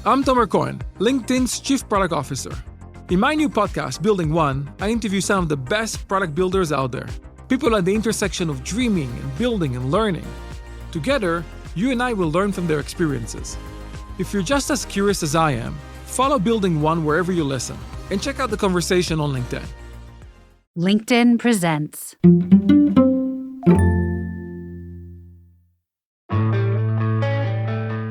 I'm Tomer Cohen, LinkedIn's Chief Product Officer. In my new podcast, Building One, I interview some of the best product builders out there. People at the intersection of dreaming and building and learning. Together, you and I will learn from their experiences. If you're just as curious as I am, follow Building One wherever you listen, and check out the conversation on LinkedIn. LinkedIn presents.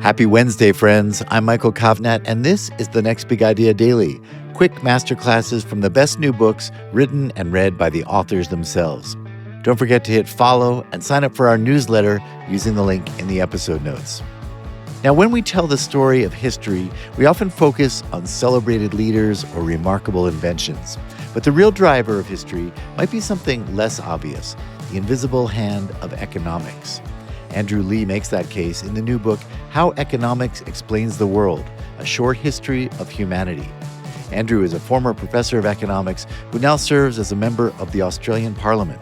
Happy Wednesday, friends. I'm Michael Kovnat, and this is the Next Big Idea Daily, quick masterclasses from the best new books written and read by the authors themselves. Don't forget to hit follow and sign up for our newsletter using the link in the episode notes. Now, when we tell the story of history, we often focus on celebrated leaders or remarkable inventions. But the real driver of history might be something less obvious, the invisible hand of economics. Andrew Li makes that case in the new book, How Economics Explains the World, A Short History of Humanity. Andrew is a former professor of economics who now serves as a member of the Australian Parliament.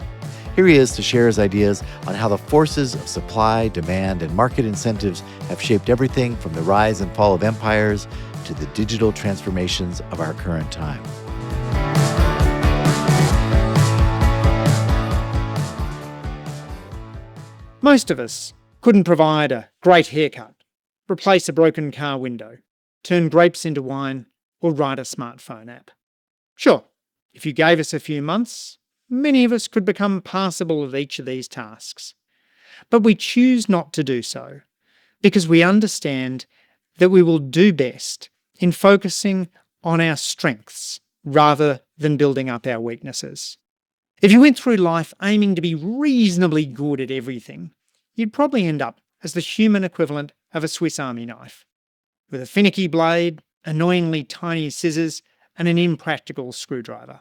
Here he is to share his ideas on how the forces of supply, demand, and market incentives have shaped everything from the rise and fall of empires to the digital transformations of our current time. Most of us couldn't provide a great haircut, replace a broken car window, turn grapes into wine, or write a smartphone app. Sure, if you gave us a few months, many of us could become passable at each of these tasks. But we choose not to do so because we understand that we will do best in focusing on our strengths rather than building up our weaknesses. If you went through life aiming to be reasonably good at everything, you'd probably end up as the human equivalent of a Swiss Army knife, with a finicky blade, annoyingly tiny scissors, and an impractical screwdriver.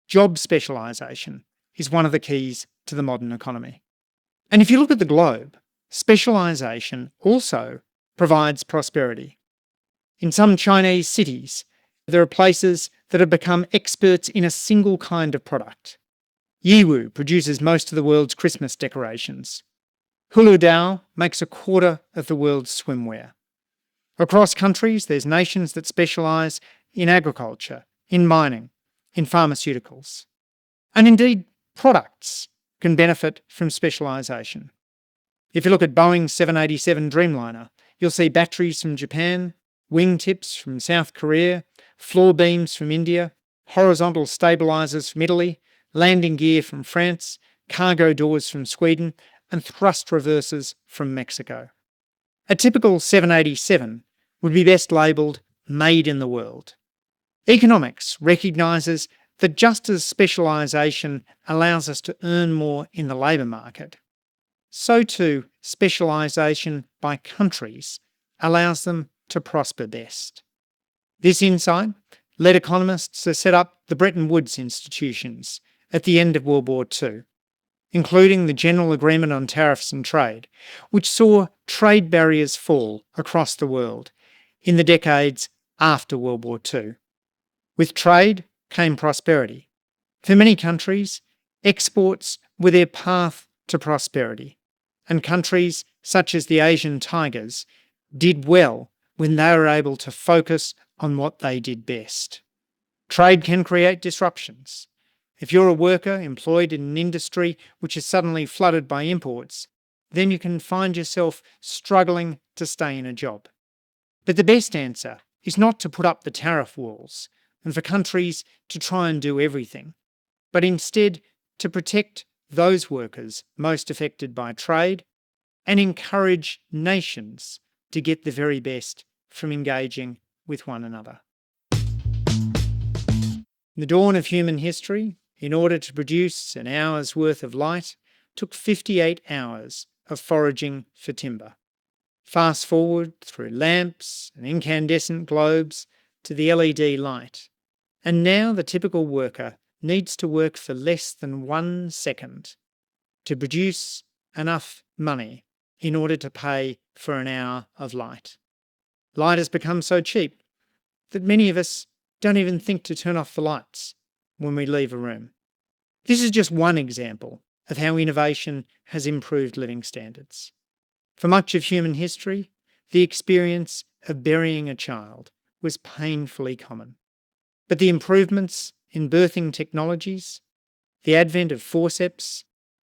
Job specialisation is one of the keys to the modern economy. And if you look at the globe, specialisation also provides prosperity. In some Chinese cities, there are places that have become experts in a single kind of product. Yiwu produces most of the world's Christmas decorations. Huludao makes a quarter of the world's swimwear. Across countries, there's nations that specialise in agriculture, in mining, in pharmaceuticals. And indeed, products can benefit from specialisation. If you look at Boeing's 787 Dreamliner, you'll see batteries from Japan, wingtips from South Korea, floor beams from India, horizontal stabilisers from Italy, landing gear from France, cargo doors from Sweden, and thrust reversers from Mexico. A typical 787 would be best labelled Made in the World. Economics recognises that just as specialisation allows us to earn more in the labour market, so too specialisation by countries allows them to prosper best. This insight led economists to set up the Bretton Woods institutions at the end of World War II, including the General Agreement on Tariffs and Trade, which saw trade barriers fall across the world in the decades after World War II. With trade came prosperity. For many countries, exports were their path to prosperity, and countries such as the Asian tigers did well when they were able to focus on what they did best. Trade can create disruptions. If you're a worker employed in an industry which is suddenly flooded by imports, then you can find yourself struggling to stay in a job. But the best answer is not to put up the tariff walls and for countries to try and do everything, but instead to protect those workers most affected by trade and encourage nations to get the very best from engaging with one another. The dawn of human history, in order to produce an hour's worth of light, took 58 hours of foraging for timber. Fast forward through lamps and incandescent globes to the LED light, and now the typical worker needs to work for less than 1 second to produce enough money in order to pay for an hour of light. Light has become so cheap that many of us don't even think to turn off the lights when we leave a room. This is just one example of how innovation has improved living standards. For much of human history, the experience of burying a child was painfully common. But the improvements in birthing technologies, the advent of forceps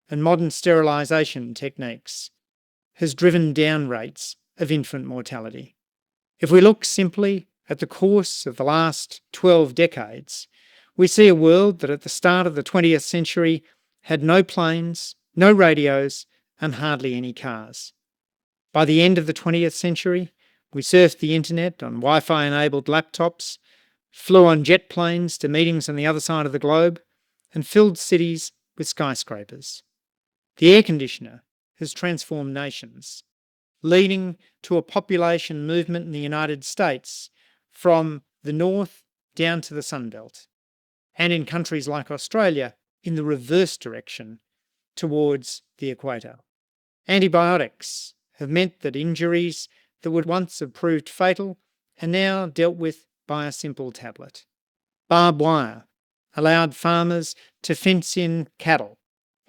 and modern sterilisation techniques has driven down rates of infant mortality. If we look simply at the course of the last 12 decades, we see a world that at the start of the 20th century had no planes, no radios, and hardly any cars. By the end of the 20th century, we surfed the internet on Wi-Fi enabled laptops, flew on jet planes to meetings on the other side of the globe, and filled cities with skyscrapers. The air conditioner has transformed nations, leading to a population movement in the United States from the north down to the Sunbelt, and in countries like Australia in the reverse direction towards the equator. Antibiotics have meant that injuries that would once have proved fatal are now dealt with by a simple tablet. Barbed wire allowed farmers to fence in cattle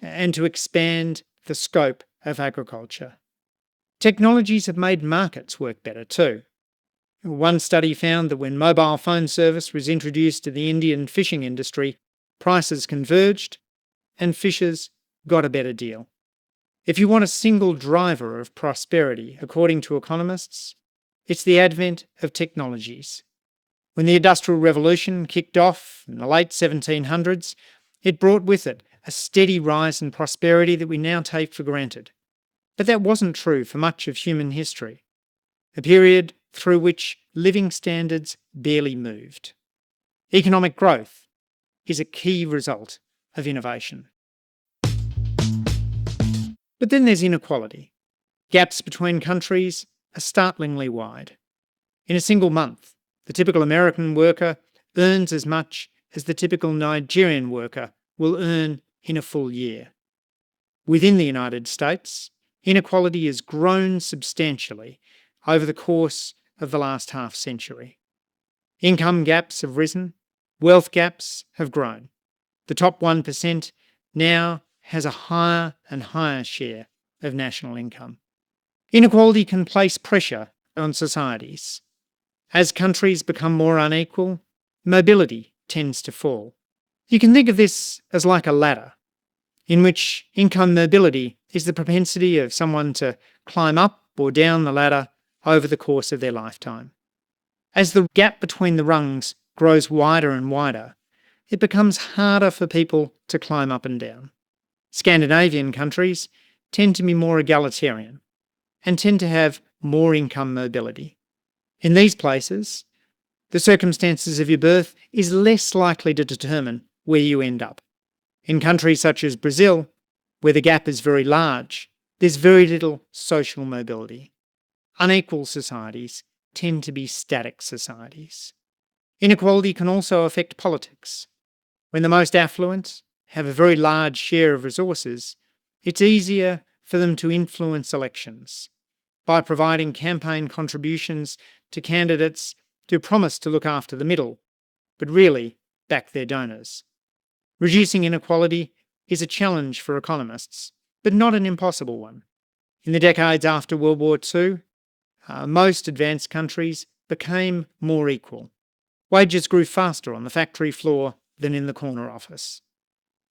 and to expand the scope of agriculture. Technologies have made markets work better too. One study found that when mobile phone service was introduced to the Indian fishing industry, prices converged and fishers got a better deal. If you want a single driver of prosperity, according to economists, it's the advent of technologies. When the Industrial Revolution kicked off in the late 1700s, it brought with it a steady rise in prosperity that we now take for granted. But that wasn't true for much of human history, a period through which living standards barely moved. Economic growth is a key result of innovation. But then there's inequality. Gaps between countries are startlingly wide. In a single month, the typical American worker earns as much as the typical Nigerian worker will earn in a full year. Within the United States, inequality has grown substantially over the course of the last half-century. Income gaps have risen, wealth gaps have grown. The top 1% now has a higher and higher share of national income. Inequality can place pressure on societies. As countries become more unequal, mobility tends to fall. You can think of this as like a ladder, in which income mobility is the propensity of someone to climb up or down the ladder over the course of their lifetime. As the gap between the rungs grows wider and wider, it becomes harder for people to climb up and down. Scandinavian countries tend to be more egalitarian and tend to have more income mobility. In these places, the circumstances of your birth is less likely to determine where you end up. In countries such as Brazil, where the gap is very large, there's very little social mobility. Unequal societies tend to be static societies. Inequality can also affect politics. When the most affluent have a very large share of resources, it's easier for them to influence elections by providing campaign contributions to candidates who promise to look after the middle, but really back their donors. Reducing inequality is a challenge for economists, but not an impossible one. In the decades after World War II, most advanced countries became more equal. Wages grew faster on the factory floor than in the corner office.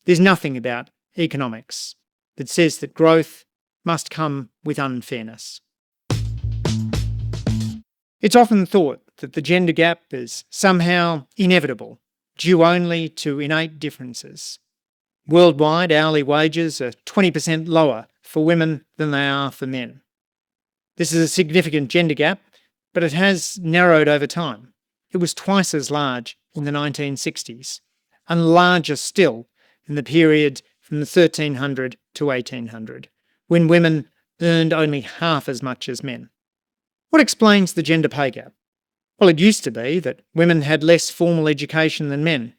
There's nothing about economics that says that growth must come with unfairness. It's often thought that the gender gap is somehow inevitable, due only to innate differences. Worldwide, hourly wages are 20% lower for women than they are for men. This is a significant gender gap, but it has narrowed over time. It was twice as large in the 1960s, and larger still in the period from the 1300 to 1800, when women earned only half as much as men. What explains the gender pay gap? Well, it used to be that women had less formal education than men,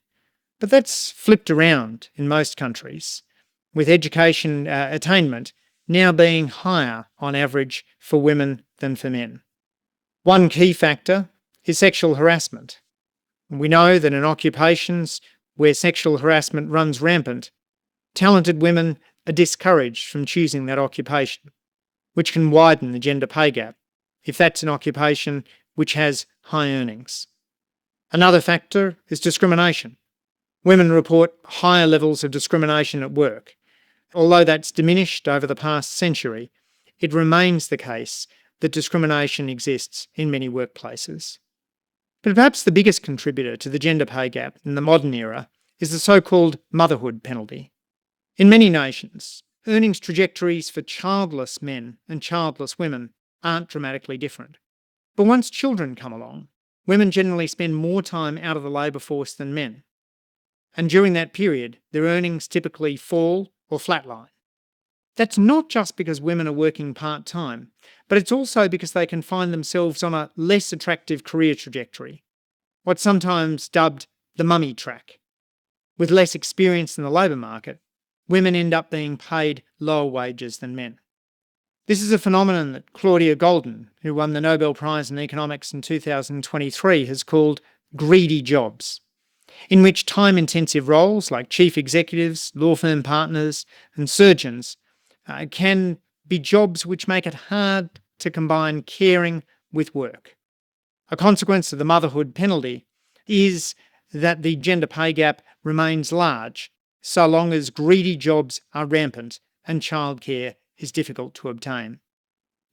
but that's flipped around in most countries, with education attainment now being higher on average for women than for men. One key factor is sexual harassment. We know that in occupations where sexual harassment runs rampant, talented women are discouraged from choosing that occupation, which can widen the gender pay gap if that's an occupation which has high earnings. Another factor is discrimination. Women report higher levels of discrimination at work. Although that's diminished over the past century, it remains the case that discrimination exists in many workplaces. But perhaps the biggest contributor to the gender pay gap in the modern era is the so-called motherhood penalty. In many nations, earnings trajectories for childless men and childless women aren't dramatically different. But once children come along, women generally spend more time out of the labour force than men. And during that period, their earnings typically fall or flatline. That's not just because women are working part-time, but it's also because they can find themselves on a less attractive career trajectory, what's sometimes dubbed the mummy track. With less experience in the labour market, women end up being paid lower wages than men. This is a phenomenon that Claudia Goldin, who won the Nobel Prize in Economics in 2023, has called greedy jobs, in which time-intensive roles like chief executives, law firm partners and surgeons can be jobs which make it hard to combine caring with work. A consequence of the motherhood penalty is that the gender pay gap remains large so long as greedy jobs are rampant and childcare is difficult to obtain.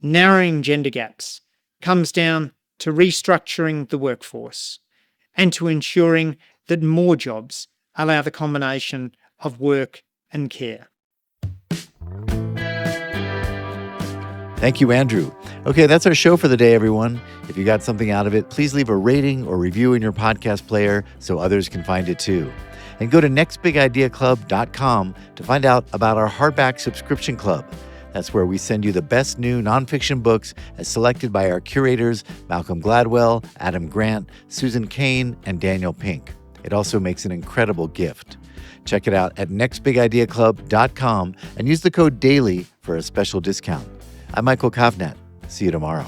Narrowing gender gaps comes down to restructuring the workforce and to ensuring that more jobs allow the combination of work and care. Thank you, Andrew. Okay, that's our show for the day, everyone. If you got something out of it, please leave a rating or review in your podcast player so others can find it too. And go to nextbigideaclub.com to find out about our hardback subscription club. That's where we send you the best new nonfiction books as selected by our curators, Malcolm Gladwell, Adam Grant, Susan Cain, and Daniel Pink. It also makes an incredible gift. Check it out at nextbigideaclub.com and use the code DAILY for a special discount. I'm Michael Kovnat. See you tomorrow.